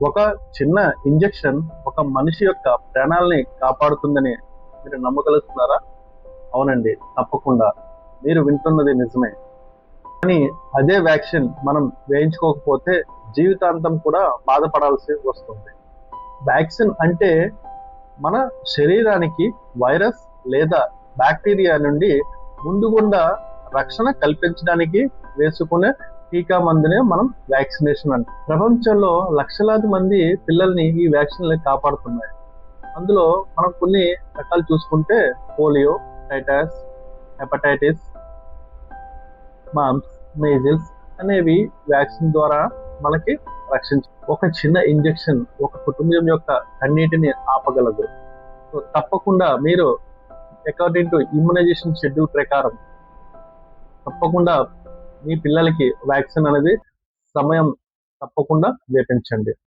ఒక చిన్న ఇంజెక్షన్ ఒక మనిషి యొక్క ప్రాణాలని కాపాడుతుందని మీరు నమ్మగలుగుతున్నారా? అవునండి, తప్పకుండా. మీరు వింటున్నది నిజమే. కానీ అదే వ్యాక్సిన్ మనం వేయించుకోకపోతే జీవితాంతం కూడా బాధపడాల్సి వస్తుంది. వ్యాక్సిన్ అంటే మన శరీరానికి వైరస్ లేదా బ్యాక్టీరియా నుండి ముందుగుండా రక్షణ కల్పించడానికి వేసుకునే టీకా మందునే మనం వ్యాక్సినేషన్ అంటాం. ప్రపంచంలో లక్షలాది మంది పిల్లల్ని ఈ వ్యాక్సిన్లు కాపాడుతున్నాయి. అందులో మనం కొన్ని రకాలు చూసుకుంటే పోలియో, టైటాస్, హెపటైటిస్, మామ్స్, మేజిల్స్ అనేవి వ్యాక్సిన్ ద్వారా మనకి ఒక చిన్న ఇంజెక్షన్ ఒక కుటుంబం యొక్క కన్నీటిని ఆపగలదు. సో తప్పకుండా మీరు అకార్డింగ్ టు ఇమ్యునైజేషన్ షెడ్యూల్ ప్రకారం తప్పకుండా మీ పిల్లలకి వ్యాక్సిన్ అనేది సమయం తప్పకుండా వేపించండి.